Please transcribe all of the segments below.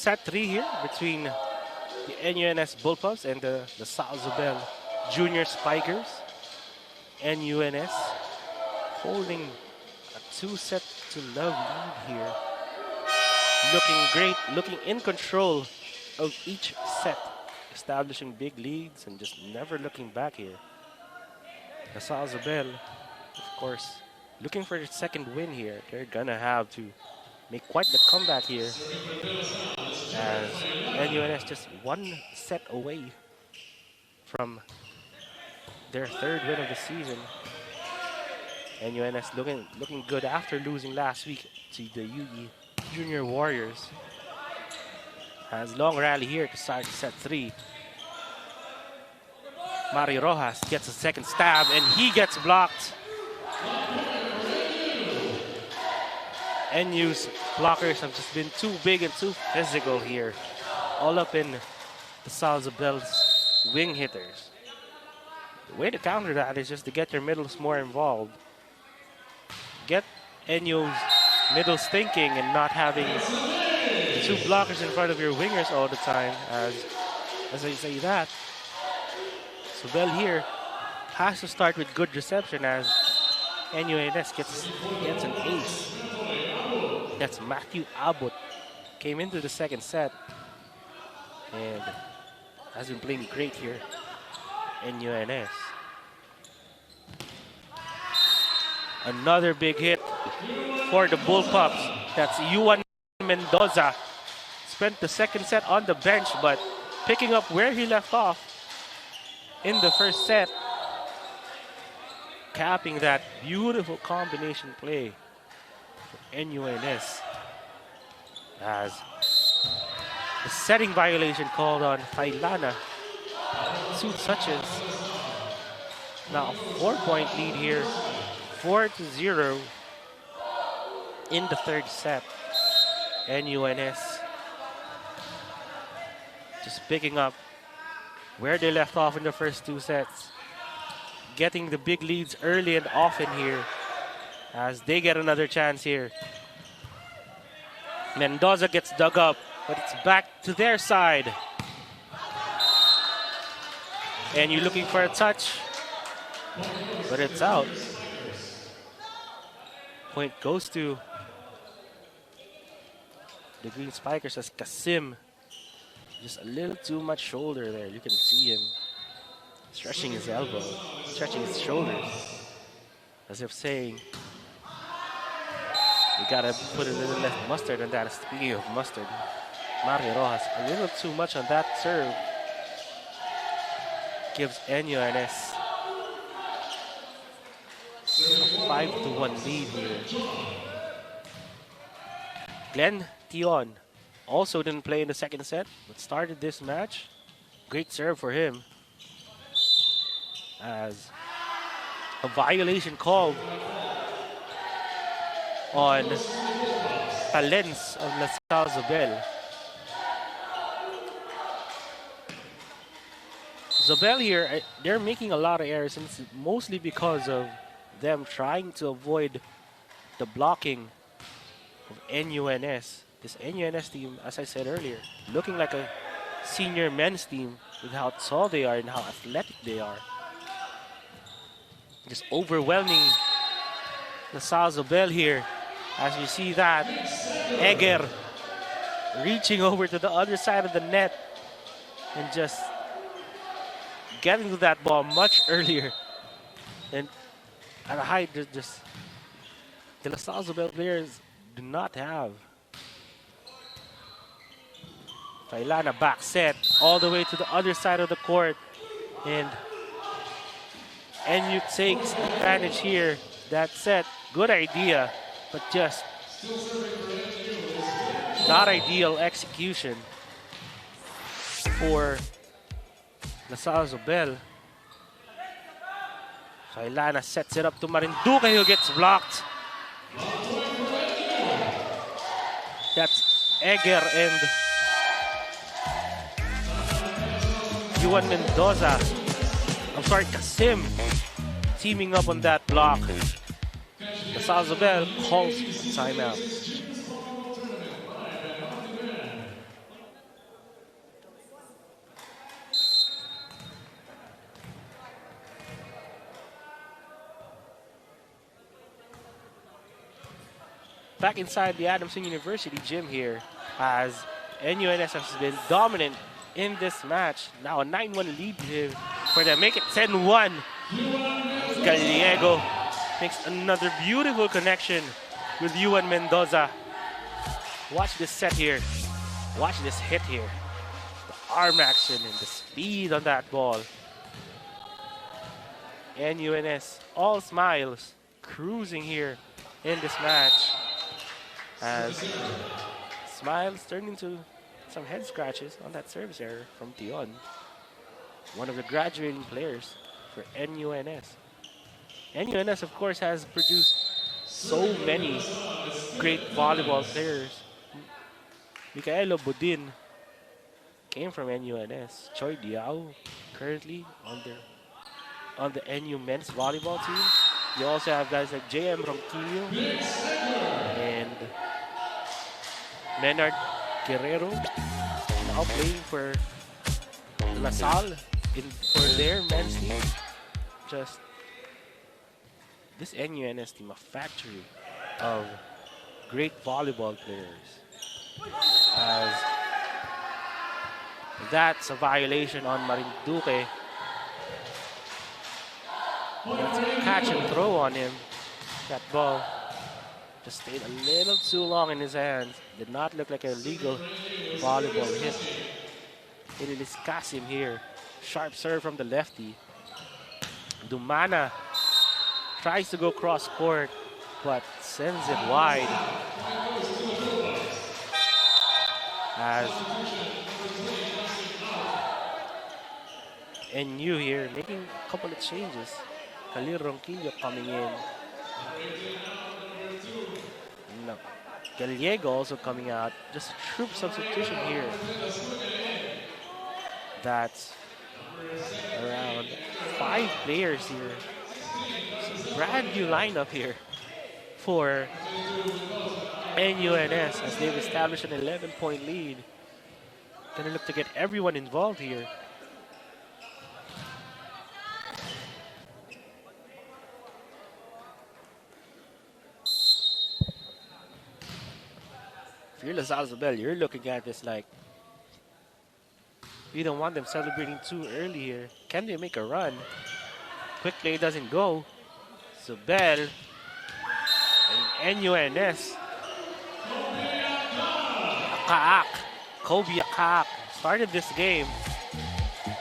set 3 here between the NUNS Bullpups and the Salzabel Junior Spikers. NUNS holding a 2-set-0 lead here. Looking great, looking in control of each set, establishing big leads and just never looking back here. The Salzabel, of course, looking for their second win here. They're gonna have to make quite the comeback here, as NUNS just 1 set away from their 3rd win of the season. NUNS looking good after losing last week to the UE Junior Warriors. Has long rally here to start set 3. Mario Rojas gets a second stab and he gets blocked. NU's blockers have just been too big and too physical here. All up in the Salzabel's wing hitters. The way to counter that is just to get your middles more involved. Get NU's middles thinking and not having 2 blockers in front of your wingers all the time. As I say that, Sobel here has to start with good reception as NUNS gets an ace. That's Matthew Abbott. Came into the second set and has been playing great here. NUNS. Another big hit for the Bullpups. That's Juan Mendoza. Spent the second set on the bench, but picking up where he left off in the first set. Capping that beautiful combination play for NUNS. As the setting violation called on Failana. 2 touches. Now a 4-point lead here. 4-0 in the 3rd set. NUNS just picking up where they left off in the first 2 sets. Getting the big leads early and often here as they get another chance here. Mendoza gets dug up, but it's back to their side. And you're looking for a touch, but it's out. Point goes to the Green Spikers as Kasim. Just a little too much shoulder there. You can see him stretching his elbow, stretching his shoulders, as if saying, you gotta put a little less mustard on that. Speaking of mustard, Mario Rojas, a little too much on that serve. Gives NUNS a 5-1 lead here. Glenn Tion also didn't play in the second set, but started this match. Great serve for him. As a violation called on Talens of La Salle Zobel here, they're making a lot of errors, and it's mostly because of them trying to avoid the blocking of NUNS. This NUNS team, as I said earlier, looking like a senior men's team with how tall they are and how athletic they are. Just overwhelming the Salzabel here. As you see that, Egger reaching over to the other side of the net and just getting to that ball much earlier. And at a height, just the La Salzabel players do not have. Failana back set all the way to the other side of the court. And NU takes advantage here. That set, good idea, but just not ideal execution for La Salzabel. Failana sets it up to Marinduque, who gets blocked. That's Egger and Juan Mendoza. I'm sorry, Kasim teaming up on that block. La Salzabel calls a timeout. back inside the Adamson University gym here, as NUNS has been dominant in this match. Now a 9-1 lead here for them. Make it 10-1. Gallego makes another beautiful connection with Yuan Mendoza. Watch this set here. Watch this hit here. The arm action and the speed on that ball. NUNS all smiles, cruising here in this match, as smiles turn into some head scratches on that service error from Tion, one of the graduating players for NUNS. NUNS, of course, has produced so many great volleyball players. Micaelo Budin came from NUNS. Choi Diao currently on the NU men's volleyball team. You also have guys like JM Ronquillo and Menard Guerrero, now playing for La Salle for their men's team. Just this NUNS team, a factory of great volleyball players. As that's a violation on Marinduque. That's a catch and throw on him. That ball just stayed a little too long in his hands. Did not look like a legal volleyball hit. It is Kasim here. Sharp serve from the lefty. Dumana tries to go cross court, but sends it wide. As NU here making a couple of changes. Khalil Ronquillo coming in. No. Gallego also coming out. Just a troop substitution here. That's around 5 players here. Brand new lineup here for NUNS as they've established an 11-point lead. Gonna look to get everyone involved here. If you're LaSalle Isabel, you're looking at this like you don't want them celebrating too early here. Can they make a run? Quick play doesn't go. Isabel and NUNS. Akaak, Kobe Akaak started this game.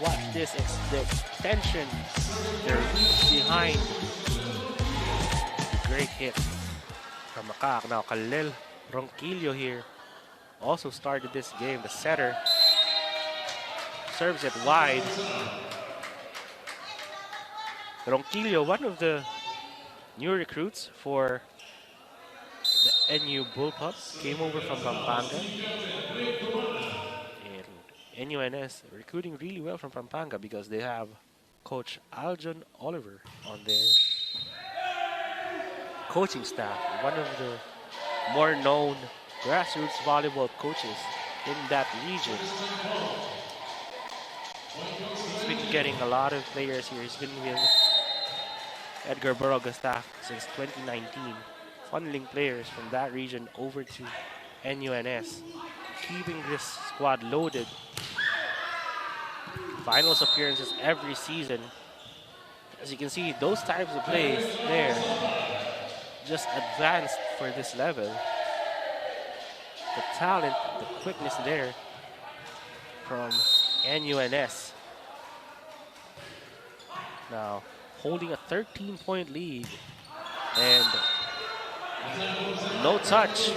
Watch this, it's the extension, the reach behind. Great hit from Akaak. Now Khalil Ronquillo here also started this game. The setter serves it wide. Ronquillo, one of the new recruits for the NU Bullpups, came over from Pampanga. And NUNS recruiting really well from Pampanga because they have Coach Aljon Oliver on their coaching staff. One of the more known grassroots volleyball coaches in that region. He's been getting a lot of players here. He's been with Edgar Baroga's staff since 2019, funneling players from that region over to NUNS, keeping this squad loaded. Finals appearances every season. As you can see, those types of plays there just advanced for this level. The talent, the quickness there from NUNS. Now holding a 13-point lead and no touch.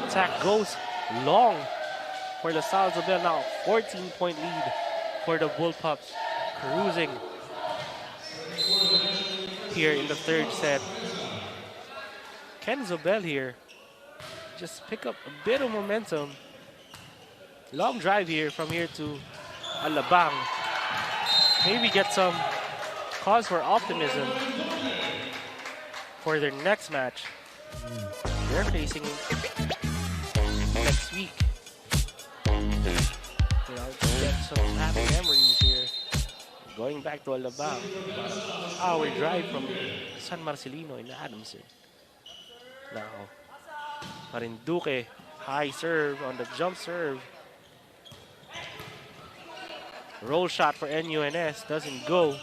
Attack goes long for the LaSalle Isabel. Now 14-point lead for the Bullpups, cruising here in the third set. Can Zobel here just pick up a bit of momentum? Long drive here from here to Alabang. Maybe get some cause for optimism for their next match. They're facing next week. You know, get some happy memories here. Going back to Alabang, about an hour drive from San Marcelino in Adamson. Now, Marinduque, high serve on the jump serve. Roll shot for NUNS, doesn't go.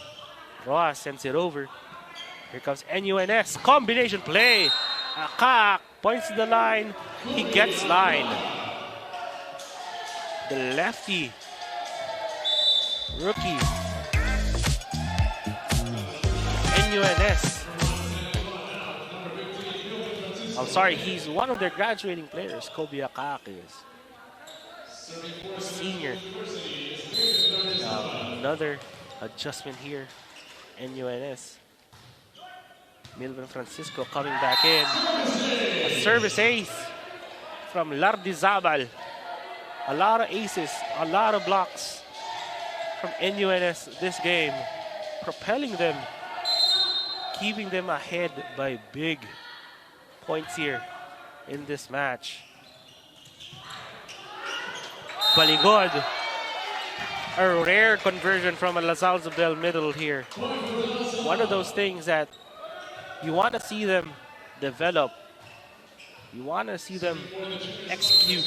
Rojas sends it over. Here comes NUNS, combination play. Akak points to the line, he gets line. The lefty, rookie, NUNS. I'm sorry, he's one of their graduating players. Kobe Akak is senior. Another adjustment here. NUNS. Milvin Francisco coming back in. A service ace from Lardizabal. A lot of aces, a lot of blocks from NUNS this game, propelling them, keeping them ahead by big points here in this match. Baligod, a rare conversion from a La Salzabel middle here. One of those things that you want to see them develop. You want to see them execute.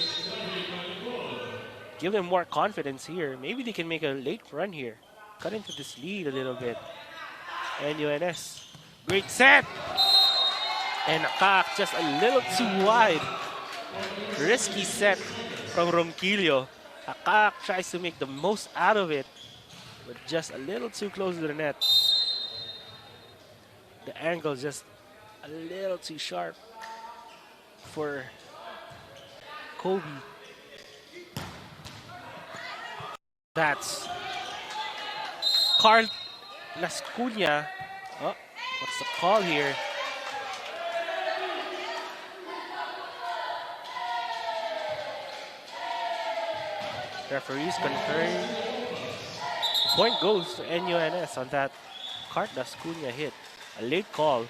Give them more confidence here. Maybe they can make a late run here. Cut into this lead a little bit. NUNS, great set. And Akak just a little too wide. Risky set from Ronquillo. Akak tries to make the most out of it, but just a little too close to the net. The angle just a little too sharp for Kobe. That's Carl Lascuna. Oh, what's the call here? Referees conferring. The point goes to NUNS on that Carl Lascuna hit. A late call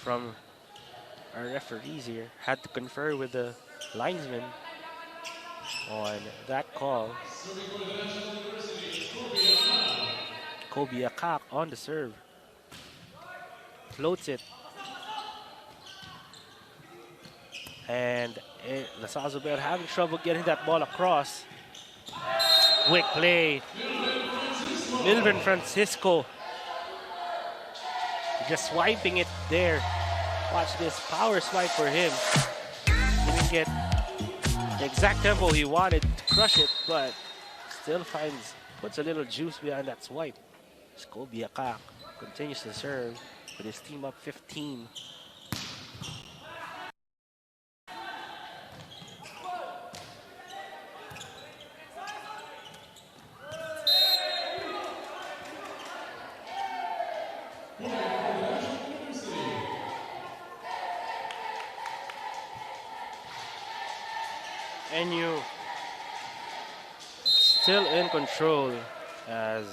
from our referees here. Had to confer with the linesman on that call. Kobe Akak on the serve. Floats it. And La Salzabel having trouble getting that ball across. Quick play. Milvin Francisco just swiping it there. Watch this power swipe for him. Didn't get the exact tempo he wanted to crush it, but still puts a little juice behind that swipe. Kobe Akak continues to serve with his team up 15. NU still in control as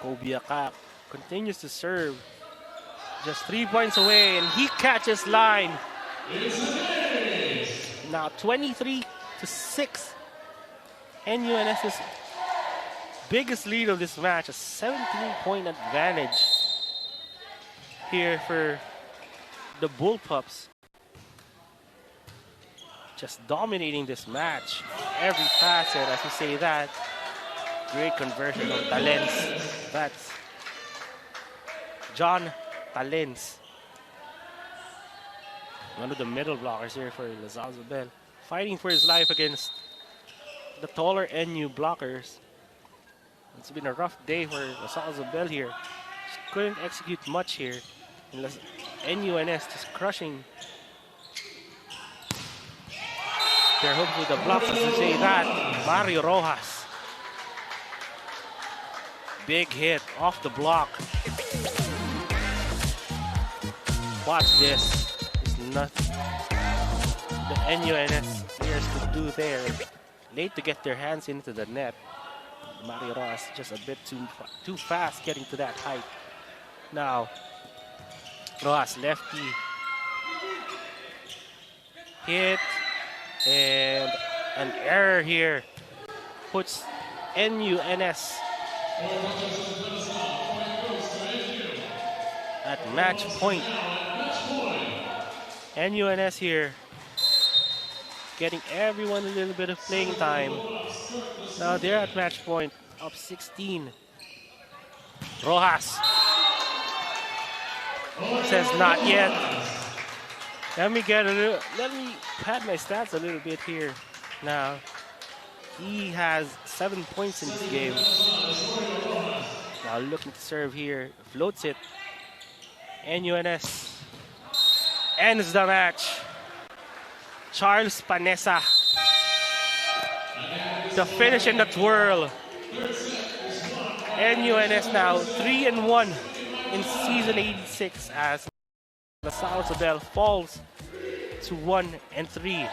Kobe Akak continues to serve. Just 3 points away and he catches line. Now 23-6. NUNS's biggest lead of this match, a 17-point advantage here for the Bullpups. Just dominating this match. Every facet, as you say that. Great conversion of Talens. That's John Talens. One of the middle blockers here for La Salzabel. Fighting for his life against the taller NU blockers. It's been a rough day for La Salzabel here. Just couldn't execute much here. And NUNS just crushing their hopes with the blocks, as you say that. Mario Rojas. Big hit off the block. Watch this. It's nothing the NUNS players could do there. Late to get their hands into the net. Mario Rojas just a bit too fast getting to that height. Now, Rojas lefty. Hit. And an error here puts NUNS at match point. NUNS here, getting everyone a little bit of playing time. Now they're at match point, up 16. Rojas says not yet. Let me pad my stats a little bit here. Now he has 7 points in this game. Now looking to serve here, floats it. NUNS ends the match. Charles Panessa, the finish and the twirl. NUNS now 3-1 in season 86 as LaSalle Isabel falls to 1-3.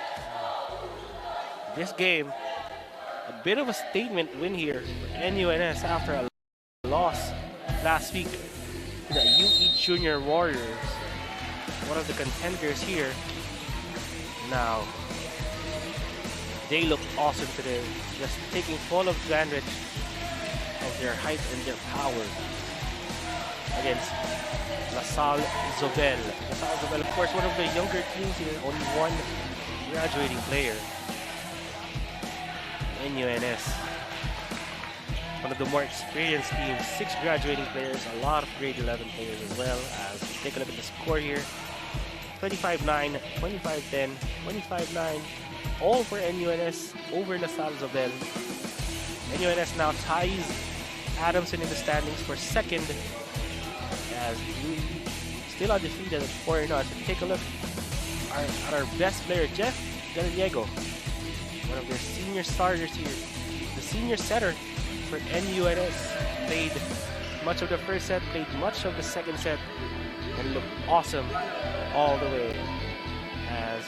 This game, a bit of a statement win here for NUNS after a loss last week to the UE Junior Warriors, one of the contenders here. Now, they look awesome today, just taking full advantage of their height and their power against LaSalle Isabel. LaSalle Isabel, of course, one of the younger teams here, only one graduating player. NUNS, one of the more experienced teams, 6 graduating players, a lot of grade 11 players as well. As we take a look at the score here, 25-9, 25-10, 25-9, all for NUNS over LaSalle Isabel. NUNS now ties Adamson in the standings for second, as we still undefeated at 4-0. Take a look at our best player, Jeff Gallego, one of their senior starters here, the senior setter for NUNS. Played much of the first set, played much of the second set, and looked awesome all the way. As